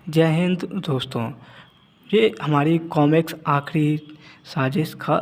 जय हिंद दोस्तों। ये हमारी कॉमिक्स आखिरी साजिश का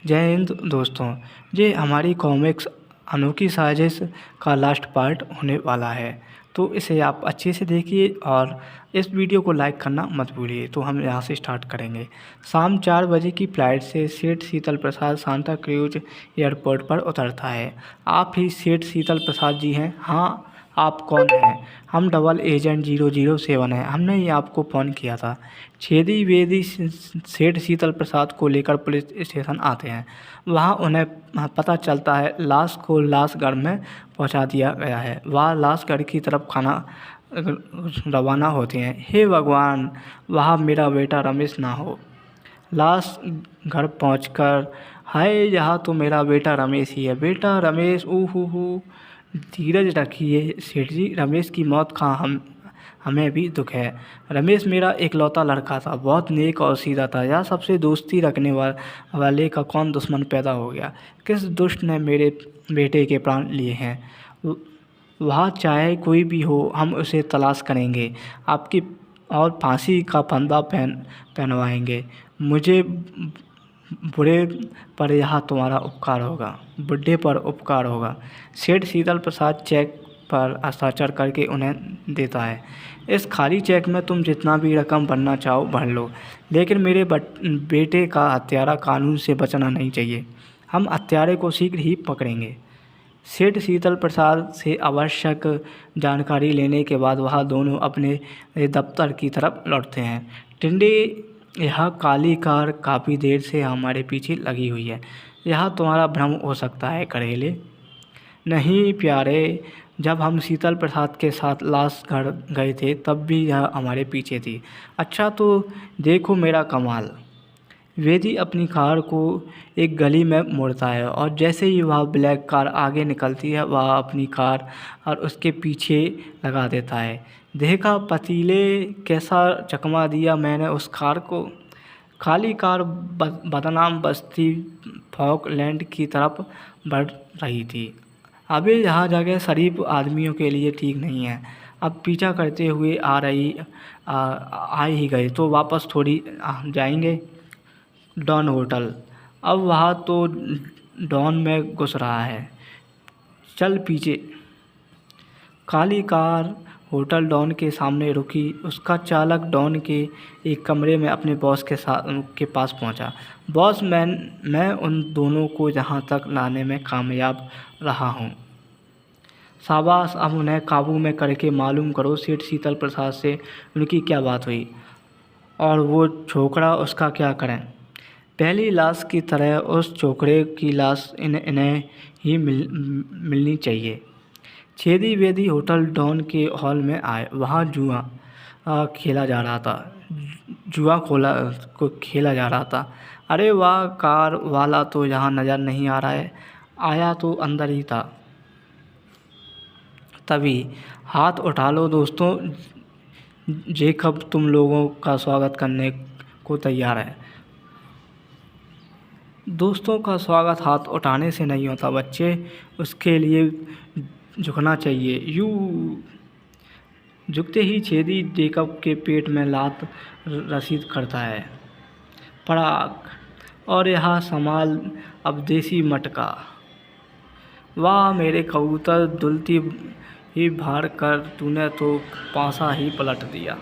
जय हिंद दोस्तों। ये हमारी कॉमिक्स अनोखी साजिश का लास्ट पार्ट होने वाला है, तो इसे आप अच्छे से देखिए और इस वीडियो को लाइक करना मत भूलिए। तो हम यहाँ से स्टार्ट करेंगे। शाम 4 बजे की फ़्लाइट से सेठ शीतल प्रसाद सांता क्रूज एयरपोर्ट पर उतरता है। आप ही सेठ शीतल प्रसाद जी हैं? हाँ, आप कौन हैं? हम डबल एजेंट 007 हैं। हमने ही आपको फ़ोन किया था। छेदी वेदी सेठ शीतल प्रसाद को लेकर पुलिस स्टेशन आते हैं। वहाँ उन्हें पता चलता है लाश को लाशगढ़ में पहुँचा दिया गया है। वह लाशगढ़ की तरफ खाना रवाना होते हैं। हे भगवान, वहाँ मेरा बेटा रमेश ना हो। लाश घर पहुँचकर, हाय, यहाँ तो मेरा बेटा रमेश ही है। बेटा रमेश, ऊहू, धीरज रखिए सेठ जी, रमेश की मौत का हमें भी दुख है। रमेश मेरा इकलौता लड़का था, बहुत नेक और सीधा था। यह सबसे दोस्ती रखने वाले का कौन दुश्मन पैदा हो गया? किस दुष्ट ने मेरे बेटे के प्राण लिए हैं? वह चाहे कोई भी हो, हम उसे तलाश करेंगे आपकी और फांसी का फंदा पहनवाएंगे। मुझे बुढ़े पर यह तुम्हारा उपकार होगा, बुढ़े पर उपकार होगा। सेठ शीतल प्रसाद चेक पर हस्ताक्षर करके उन्हें देता है। इस खाली चेक में तुम जितना भी रकम भरना चाहो भर लो, लेकिन मेरे बेटे का हत्यारा कानून से बचना नहीं चाहिए। हम हत्यारे को शीघ्र ही पकड़ेंगे। सेठ शीतल प्रसाद से आवश्यक जानकारी लेने के बाद वह दोनों अपने दफ्तर की तरफ लौटते हैं। टिंडे, यह काली कार काफ़ी देर से हमारे पीछे लगी हुई है। यह तुम्हारा भ्रम हो सकता है करेले। नहीं प्यारे, जब हम शीतल प्रसाद के साथ लाशगढ़ गए थे तब भी यह हमारे पीछे थी। अच्छा तो देखो मेरा कमाल। वेदी अपनी कार को एक गली में मोड़ता है और जैसे ही वह ब्लैक कार आगे निकलती है वह अपनी कार और उसके पीछे लगा देता है। देखा पतीले, कैसा चकमा दिया मैंने उस कार को। खाली कार बदनाम बस्ती फॉकलैंड की तरफ बढ़ रही थी। अबे यहाँ जगह शरीफ आदमियों के लिए ठीक नहीं है। अब पीछा करते हुए आ ही गए तो वापस थोड़ी जाएंगे। डॉन होटल, अब वहाँ तो डॉन में घुस रहा है। चल पीछे। काली कार होटल डॉन के सामने रुकी। उसका चालक डॉन के एक कमरे में अपने बॉस के पास पहुंचा। बॉस, मैं उन दोनों को यहाँ तक लाने में कामयाब रहा हूँ। शाबाश, अब उन्हें काबू में करके मालूम करो सेठ शीतल प्रसाद से उनकी क्या बात हुई और वो छोकरा उसका क्या करें। पहली लाश की तरह उस छोकरे की लाश इन्हें ही मिलनी चाहिए। छेदी वेदी होटल डॉन के हॉल में आए। वहाँ जुआ खेला जा रहा था। खेला जा रहा था। अरे वाह, कार वाला तो यहाँ नज़र नहीं आ रहा है। आया तो अंदर ही था। तभी हाथ उठा लो दोस्तों, जेकब तुम लोगों का स्वागत करने को तैयार है। दोस्तों का स्वागत हाथ उठाने से नहीं होता बच्चे, उसके लिए झुकना चाहिए। यूँ झुकते ही छेदी जेकब के पेट में लात रसीद करता है। पड़ाक, और यहाँ संभाल अब देसी मटका। वाह मेरे कबूतर, दुलती ही भार कर तूने तो पासा ही पलट दिया।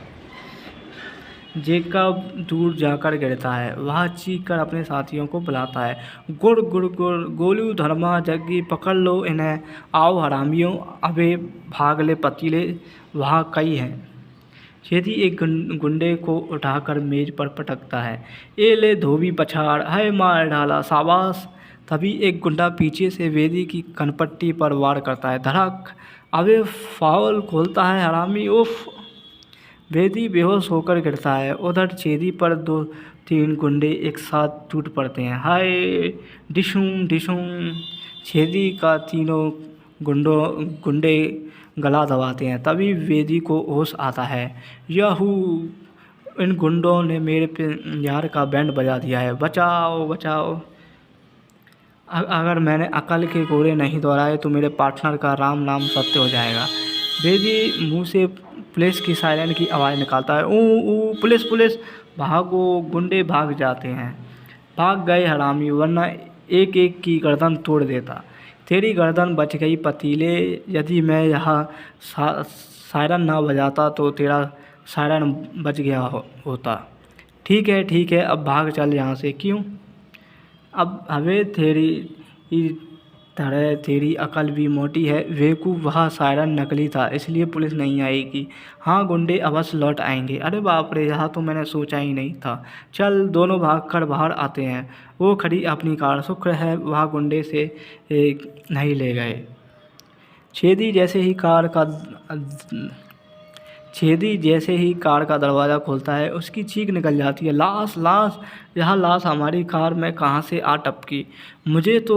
जेकब दूर जाकर गिरता है। वह चीख कर अपने साथियों को बुलाता है। गुड़ गुड़ गुड़, गोलू, धर्मा, जग्गी, पकड़ लो इन्हें। आओ हरामियों, अबे भाग ले पतीले, वहाँ कई हैं। छेदी एक गुंडे को उठाकर मेज पर पटकता है। ए ले धोबी पछाड़, है मार डाला, शाबाश। तभी एक गुंडा पीछे से वेदी की कनपट्टी पर वार करता है। धड़क, अबे फाउल खोलता है हरामी, उफ। वेदी बेहोश होकर गिरता है। उधर छेदी पर 2-3 गुंडे एक साथ टूट पड़ते हैं। हाय, डिशूम डिशूम। छेदी का तीनों गुंडे गला दबाते हैं। तभी वेदी को होश आता है। याहू, इन गुंडों ने मेरे यार का बैंड बजा दिया है, बचाओ बचाओ। अगर मैंने अकल के कोड़े नहीं दोहराए तो मेरे पार्टनर का राम नाम सत्य हो जाएगा। वेदी मुंह से पुलिस की सायरन की आवाज़ निकालता है। ऊ ऊ पुलिस पुलिस, भागो। गुंडे भाग जाते हैं। भाग गए हरामी, वरना एक एक की गर्दन तोड़ देता। तेरी गर्दन बच गई पतीले, यदि मैं यहाँ सायरन ना बजाता तो तेरा सायरन बच गया होता। ठीक है अब भाग चल यहाँ से। क्यों? अब हमें तेरी तरह तेरी अकल भी मोटी है बेवकूफ़, वह सायरन नकली था इसलिए पुलिस नहीं आएगी। हाँ गुंडे अवश्य लौट आएंगे। अरे बाप रे, यहाँ तो मैंने सोचा ही नहीं था। चल दोनों भागकर बाहर आते हैं। वो खड़ी अपनी कार, शुक्र है वह गुंडे से नहीं ले गए। छेदी जैसे ही कार का दरवाज़ा खोलता है, उसकी चीख निकल जाती है, लाश लाश, यह लाश हमारी कार में कहाँ से आ टपकी। मुझे तो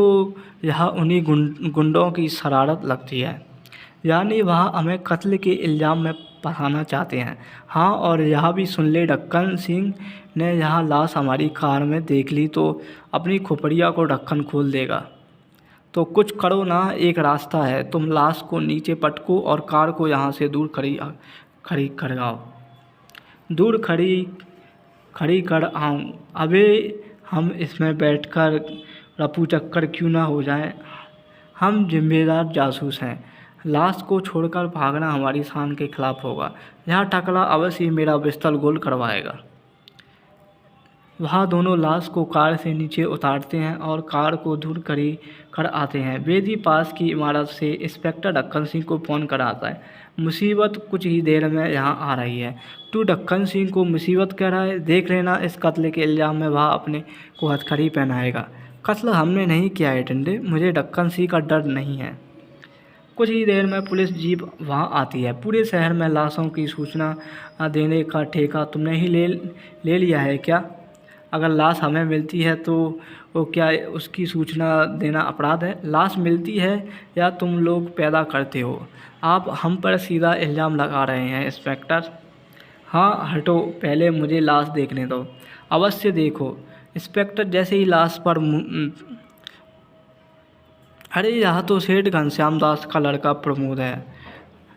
यह उन्हीं गुंडों की शरारत लगती है, यानी वह हमें कत्ल के इल्ज़ाम में फंसाना चाहते हैं। हाँ, और यह भी सुन ले, ढक्कन सिंह ने यह लाश हमारी कार में देख ली तो अपनी खोपड़िया को ढक्कन खोल देगा। तो कुछ करो ना, एक रास्ता है, तुम लाश को नीचे पटको और कार को यहाँ से दूर खड़ी करवाओ। दूर खड़ी कर आऊँ? अबे हम इसमें बैठकर रफू चक्कर क्यों ना हो जाए। हम जिम्मेदार जासूस हैं। लाश को छोड़कर भागना हमारी शान के खिलाफ होगा। यह टकला अवश्य ही मेरा पिस्तौल गोल करवाएगा। वह दोनों लाश को कार से नीचे उतारते हैं और कार को दूर कर आते हैं। बेदी पास की इमारत से इंस्पेक्टर ढक्कन सिंह को फ़ोन कराता है। मुसीबत कुछ ही देर में यहाँ आ रही है। तू ढक्कन सिंह को मुसीबत कह रहा है? देख लेना, इस कत्ल के इल्ज़ाम में वह अपने को हथकड़ी पहनाएगा। कत्ल हमने नहीं किया है टिंडे, मुझे ढक्कन सिंह का डर नहीं है। कुछ ही देर में पुलिस जीप वहाँ आती है। पूरे शहर में लाशों की सूचना देने का ठेका तुमने ही ले लिया है क्या? अगर लाश हमें मिलती है तो वो क्या उसकी सूचना देना अपराध है? लाश मिलती है या तुम लोग पैदा करते हो? आप हम पर सीधा इल्ज़ाम लगा रहे हैं इंस्पेक्टर। हाँ हटो, पहले मुझे लाश देखने दो। अवश्य देखो। इंस्पेक्टर जैसे ही लाश पर अरे यह तो सेठ घनश्याम दास का लड़का प्रमोद है।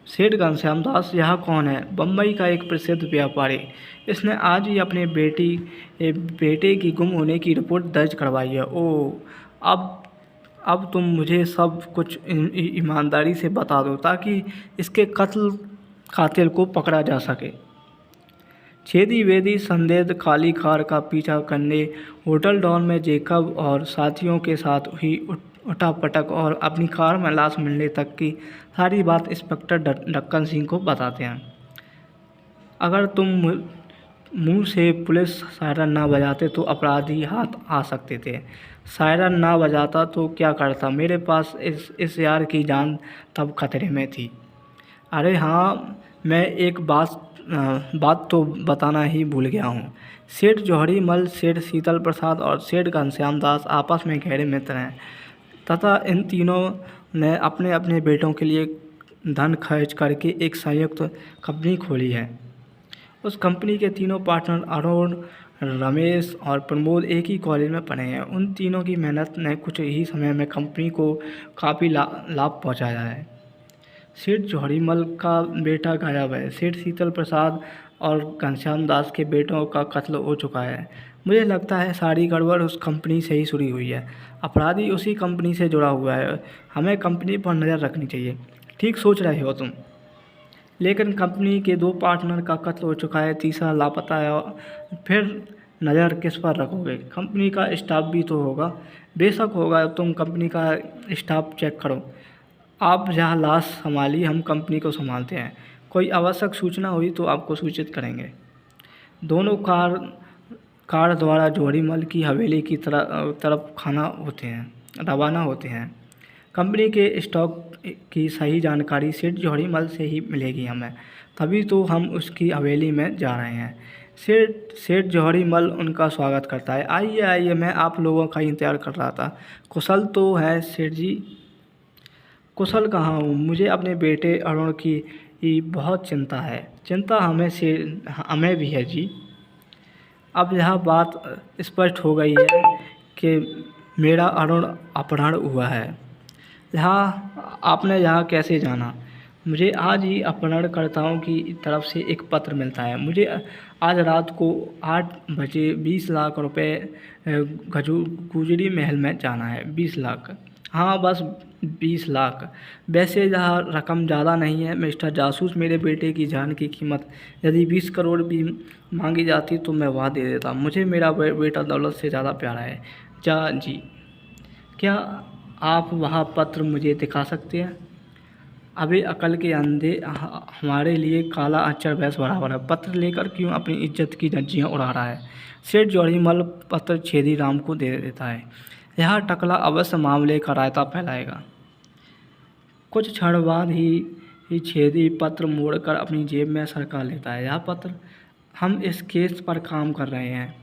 सेठ घनश्याम दास यह कौन है? बम्बई का एक प्रसिद्ध व्यापारी। इसने आज ही अपने बेटे की गुम होने की रिपोर्ट दर्ज करवाई है। ओह, अब तुम मुझे सब कुछ ईमानदारी से बता दो ताकि इसके कातिल को पकड़ा जा सके। छेदी वेदी संदिग्ध काली कार का पीछा करने होटल डॉन में जेकब और साथियों के साथ हुई उठापटक और अपनी कार में लाश मिलने तक की सारी बात इंस्पेक्टर ढक्कन सिंह को बताते हैं। अगर तुम मुंह से पुलिस सायरन ना बजाते तो अपराधी हाथ आ सकते थे। सायरन ना बजाता तो क्या करता? मेरे पास इस यार की जान तब खतरे में थी। अरे हाँ, मैं एक बात तो बताना ही भूल गया हूँ। सेठ जौहरी मल, सेठ शीतल प्रसाद और सेठ घनश्याम दास आपस में गहरे मित्र हैं तथा इन तीनों ने अपने अपने बेटों के लिए धन खर्च करके एक संयुक्त कंपनी खोली है। उस कंपनी के तीनों पार्टनर अरुण, रमेश और प्रमोद एक ही कॉलेज में पढ़े हैं। उन तीनों की मेहनत ने कुछ ही समय में कंपनी को काफ़ी लाभ पहुंचाया है। सेठ जौहरीमल का बेटा गायब है। सेठ शीतल प्रसाद और घनश्याम दास के बेटों का कत्ल हो चुका है। मुझे लगता है सारी गड़बड़ उस कंपनी से ही शुरू हुई है। अपराधी उसी कंपनी से जुड़ा हुआ है। हमें कंपनी पर नज़र रखनी चाहिए। ठीक सोच रहे हो तुम, लेकिन कंपनी के 2 पार्टनर का कत्ल हो चुका है, तीसरा लापता है, फिर नज़र किस पर रखोगे? कंपनी का स्टाफ भी तो होगा। बेशक होगा, तुम कंपनी का स्टाफ चेक करो। आप जहाँ लाश संभाली, हम कंपनी को संभालते हैं। कोई आवश्यक सूचना हुई तो आपको सूचित करेंगे। दोनों कार द्वारा जौहरीमल की हवेली की तरफ रवाना होते हैं। कंपनी के स्टॉक की सही जानकारी सेठ जौहरीमल से ही मिलेगी हमें, तभी तो हम उसकी हवेली में जा रहे हैं। सेठ जौहरीमल उनका स्वागत करता है। आइए आइए, मैं आप लोगों का इंतज़ार कर रहा था। कुशल तो है सेठ जी? कुशल कहाँ हूँ, मुझे अपने बेटे अरुण की बहुत चिंता है। चिंता हमें भी है जी। अब यह बात स्पष्ट हो गई है कि मेरा अरुण अपहरण हुआ है। आपने यहाँ कैसे जाना? मुझे आज ही अपहरणकर्ताओं की तरफ से एक पत्र मिलता है। मुझे आज रात को 8 बजे 20 लाख रुपए गुजरी महल में जाना है। 20 लाख, हाँ बस 20 लाख। वैसे यह रकम ज़्यादा नहीं है मिस्टर जासूस। मेरे बेटे की जान की कीमत यदि 20 करोड़ भी मांगी जाती तो मैं वह दे देता। मुझे मेरा बेटा दौलत से ज़्यादा प्यारा है। जी, क्या आप वह पत्र मुझे दिखा सकते हैं? अभी अकल के अंधे हमारे लिए काला अक्षर भैंस बराबर है। पत्र लेकर क्यों अपनी इज्जत की धज्जियां उड़ा रहा है? सेठ जोरीमल पत्र छेदी राम को दे देता है। यह टकला अवश्य मामले का रायता फैलाएगा। कुछ क्षण बाद ही छेदी पत्र मोड़कर अपनी जेब में सरका लेता है। यह पत्र, हम इस केस पर काम कर रहे हैं,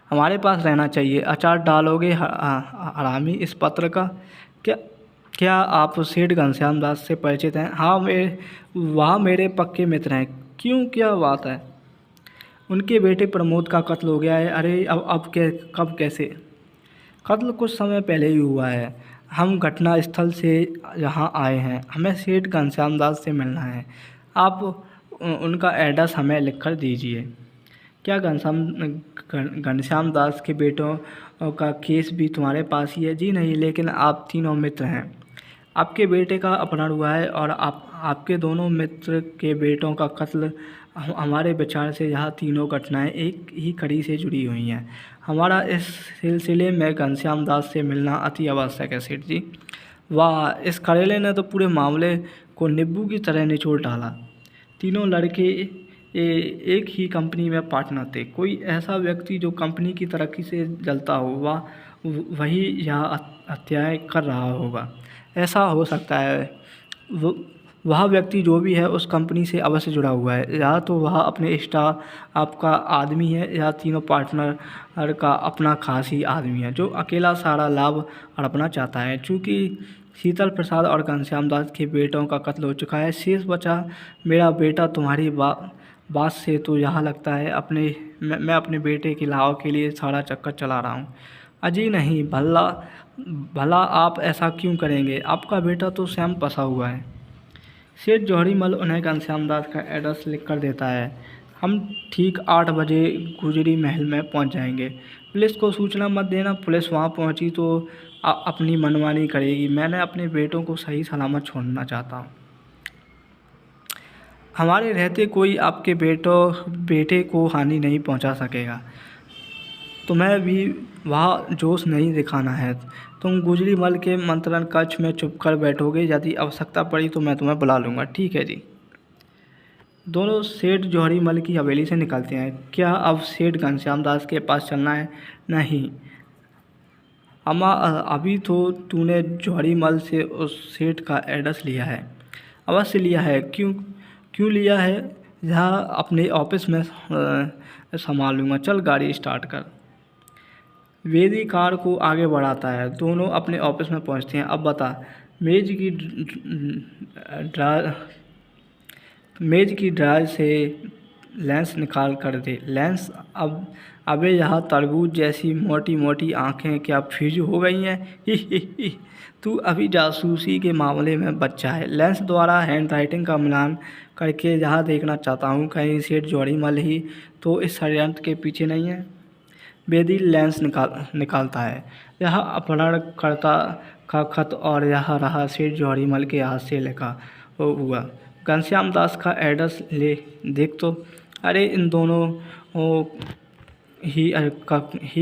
हमारे पास रहना चाहिए। अचार डालोगे हरामी इस पत्र का? क्या आप सेठ घनश्याम दास से परिचित हैं? हाँ, वह मेरे पक्के मित्र हैं। क्यों, क्या बात है? उनके बेटे प्रमोद का कत्ल हो गया है। अरे अब कब, कैसे? कत्ल कुछ समय पहले ही हुआ है। हम घटना स्थल से यहाँ आए हैं। हमें सेठ घनश्याम दास से मिलना है। आप उनका एड्रेस हमें लिख कर दीजिए। क्या घनश्याम दास के बेटों का केस भी तुम्हारे पास ही है? जी नहीं, लेकिन आप तीनों मित्र हैं। आपके बेटे का अपहरण हुआ है और आपके दोनों मित्र के बेटों का कत्ल। हमारे विचार से यह तीनों घटनाएं एक ही कड़ी से जुड़ी हुई हैं। हमारा इस सिलसिले में घनश्याम दास से मिलना अति आवश्यक है सेठ जी। वाह, इस करेले ने तो पूरे मामले को नींबू की तरह निचोड़ डाला। तीनों लड़के एक ही कंपनी में पार्टनर थे। कोई ऐसा व्यक्ति जो कंपनी की तरक्की से जलता हो, वही यह हत्याएं कर रहा होगा। ऐसा हो सकता है वह व्यक्ति जो भी है उस कंपनी से अवश्य जुड़ा हुआ है। या तो वह अपने स्टाफ आपका आदमी है या तीनों पार्टनर का अपना खास ही आदमी है जो अकेला सारा लाभ हड़पना चाहता है। चूँकि शीतल प्रसाद और घनश्याम दास के बेटों का कत्ल हो चुका है, शेष बचा मेरा बेटा। तुम्हारी बात से तो यहाँ लगता है मैं अपने बेटे के लाभ के लिए सारा चक्कर चला रहा हूँ। अजी नहीं, भला आप ऐसा क्यों करेंगे? आपका बेटा तो स्वयं फंसा हुआ है। सेठ जोहरीमल उन्हें घनश्याम दास का एड्रेस लिख कर देता है। हम ठीक 8 बजे गुजरी महल में पहुंच जाएंगे। पुलिस को सूचना मत देना। पुलिस वहां पहुंची तो अपनी मनमानी करेगी। मैंने अपने बेटों को सही सलामत छोड़ना चाहता हूं। हमारे रहते कोई आपके बेटे को हानि नहीं पहुंचा सकेगा। तुम्हें भी वह जोश नहीं दिखाना है। तुम गुजरीमल के मंत्रण कक्ष में चुपकर बैठोगे। यदि आवश्यकता पड़ी तो मैं तुम्हें बुला लूँगा। ठीक है जी। दोनों सेठ जोहरीमल की हवेली से निकलते हैं। क्या अब सेठ घनश्याम दास के पास चलना है? नहीं अम्मा, अभी तो तूने जोहरीमल से उस सेठ का एड्रेस लिया है। अवश्य लिया है। क्यों लिया है? यह अपने ऑफिस में संभाल लूँगा। चल गाड़ी स्टार्ट कर। वेदी कार को आगे बढ़ाता है। दोनों अपने ऑफिस में पहुंचते हैं। अब बता, मेज की ड्रायर से लेंस निकाल कर दे। लेंस, अबे यह तरबूज जैसी मोटी मोटी आंखें क्या फ्यूज हो गई हैं? ही तू अभी जासूसी के मामले में बच्चा है। लेंस द्वारा हैंडराइटिंग का मिलान करके यह देखना चाहता हूँ कहीं सेठ जोहरीमल ही तो इस षड्यंत्र के पीछे नहीं है। बेदी लेंस निकालता है। यह अपहरणकर्ता का खत और यह रहा सेठ जोहरीमल के हाथ से लिखा हुआ घनश्याम दास का एड्रेस। ले देख तो। अरे इन दोनों ही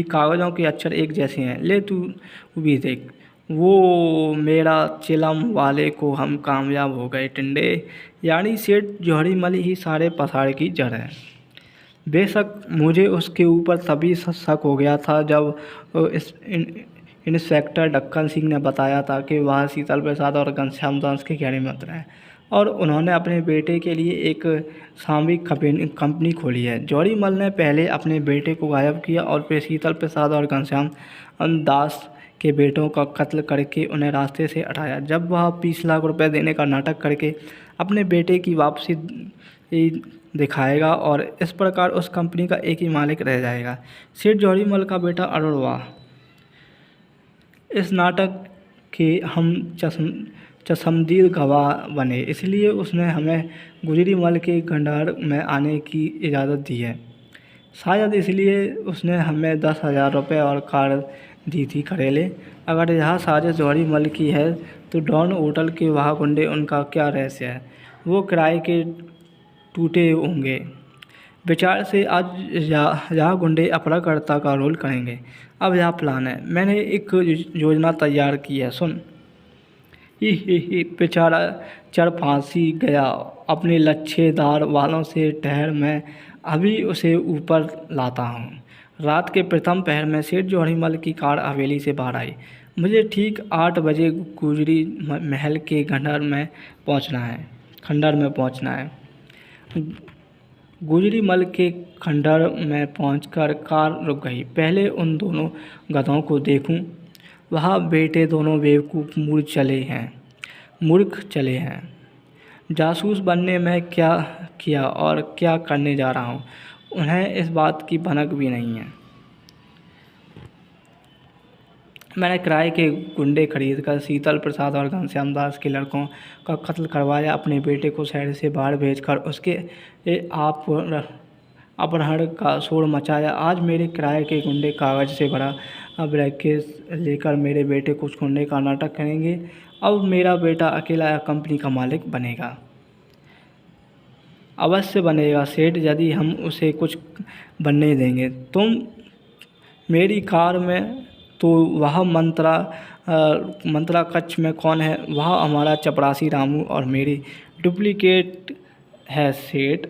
कागज़ों के अक्षर एक जैसे हैं। ले तू भी देख। वो मेरा चिलम वाले को हम कामयाब हो गए टिंडे। यानी सेठ जोहरीमल ही सारे पसार की जड़ है। बेशक मुझे उसके ऊपर तभी शक हो गया था जब इंस्पेक्टर ढक्कन सिंह ने बताया था कि वह शीतल प्रसाद और घनश्याम दास के गहरे मित्र हैं और उन्होंने अपने बेटे के लिए एक सामरिक कंपनी खोली है। जोहरीमल ने पहले अपने बेटे को गायब किया और फिर शीतल प्रसाद और घनश्याम दास के बेटों का कत्ल करके उन्हें रास्ते से हटाया। जब वह 20 लाख रुपए देने का नाटक करके अपने बेटे की वापसी दिखाएगा और इस प्रकार उस कंपनी का एक ही मालिक रह जाएगा, सेठ जोहरीमल का बेटा अरुणवा। इस नाटक के हम चश्मदीद गवाह बने, इसलिए उसने हमें गुजरीमल के खंडहर में आने की इजाज़त दी है। शायद इसलिए उसने हमें 10,000 रुपये और कार दी थी करेले। अगर यह साजिश जौहरीमल की है तो डॉन होटल के वह गुंडे, उनका क्या रहस्य है? वो किराए के टूटे होंगे। विचार से आज यह गुंडे अपहरणकर्ता का रोल करेंगे। अब यह प्लान है, मैंने एक योजना तैयार की है, सुन। ही बेचारा चढ़ फांसी गया अपने लच्छेदार वालों से। ठहर, मैं अभी उसे ऊपर लाता हूँ। रात के प्रथम पहर में सेठ जौहरीमल की कार हवेली से बाहर आई। मुझे ठीक 8 बजे गुजरी महल के खंडहर में पहुँचना है। गुजरीमल के खंडहर में पहुंचकर कार रुक गई। पहले उन दोनों गधों को देखूं। वह बेटे दोनों बेवकूफ़ मूर्ख चले हैं। जासूस बनने में क्या किया और क्या करने जा रहा हूं, उन्हें इस बात की भनक भी नहीं है। मैंने किराए के गुंडे खरीदकर शीतल प्रसाद और घनश्याम दास के लड़कों का कत्ल करवाया। अपने बेटे को शहर से बाहर भेजकर उसके अपहरण का शोर मचाया। आज मेरे किराए के गुंडे कागज से भरा ब्रीफकेस लेकर मेरे बेटे को छोड़ने का नाटक करेंगे। अब मेरा बेटा अकेला कंपनी का मालिक बनेगा। अवश्य बनेगा सेठ, यदि हम उसे कुछ बनने देंगे। तुम मेरी कार में तो वह मंत्रा कक्ष में कौन है? वह हमारा चपरासी रामू और मेरी डुप्लीकेट है सेठ।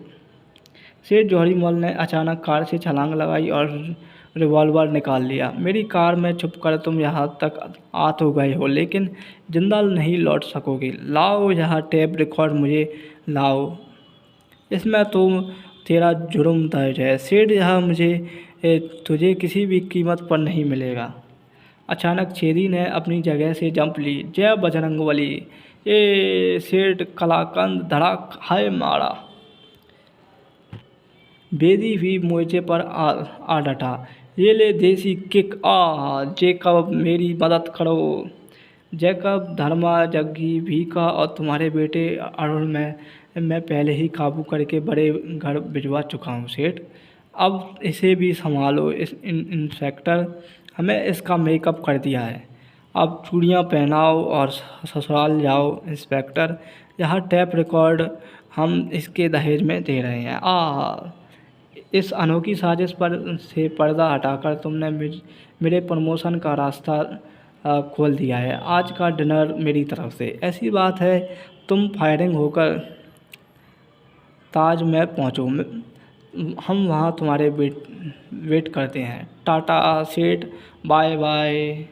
जौहरीमल ने अचानक कार से छलांग लगाई और रिवॉल्वर निकाल लिया। मेरी कार में छुपकर तुम यहाँ तक आ तो गए हो, लेकिन जिंदा नहीं लौट सकोगे। लाओ यह टेप रिकॉर्ड, मुझे लाओ। इसमें तो तेरा जुर्म दर्ज है सेठ। यह तुझे किसी भी कीमत पर नहीं मिलेगा। अचानक छेदी ने अपनी जगह से जंप ली। जय बजरंगबली! ये सेठ कलाकंद धड़ाक हाय मारा। बेदी भी मोर्चे पर आ डटा। ये ले देसी किक। जैकब मेरी मदद करो। जैकब, धर्मा, जग्गी, भीका और तुम्हारे बेटे अरुण मैं पहले ही काबू करके बड़े घर भिजवा चुका हूँ सेठ। अब इसे भी संभालो। इंस्पेक्टर, हमें इसका मेकअप कर दिया है। अब चूड़ियाँ पहनाओ और ससुराल जाओ। इंस्पेक्टर, यह टेप रिकॉर्ड हम इसके दहेज में दे रहे हैं। इस अनोखी साजिश से पर्दा हटाकर तुमने मेरे प्रमोशन का रास्ता खोल दिया है। आज का डिनर मेरी तरफ से। ऐसी बात है, तुम फायरिंग होकर ताज में पहुँचो। हम वहाँ तुम्हारे वेट करते हैं। टाटा सेठ, बाय बाय।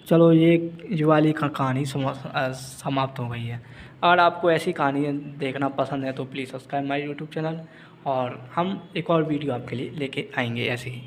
चलो, ये वाली कहानी समाप्त हो गई है। अगर आपको ऐसी कहानी देखना पसंद है तो please subscribe my YouTube channel, और हम एक और वीडियो आपके लिए लेके आएंगे ऐसे ही।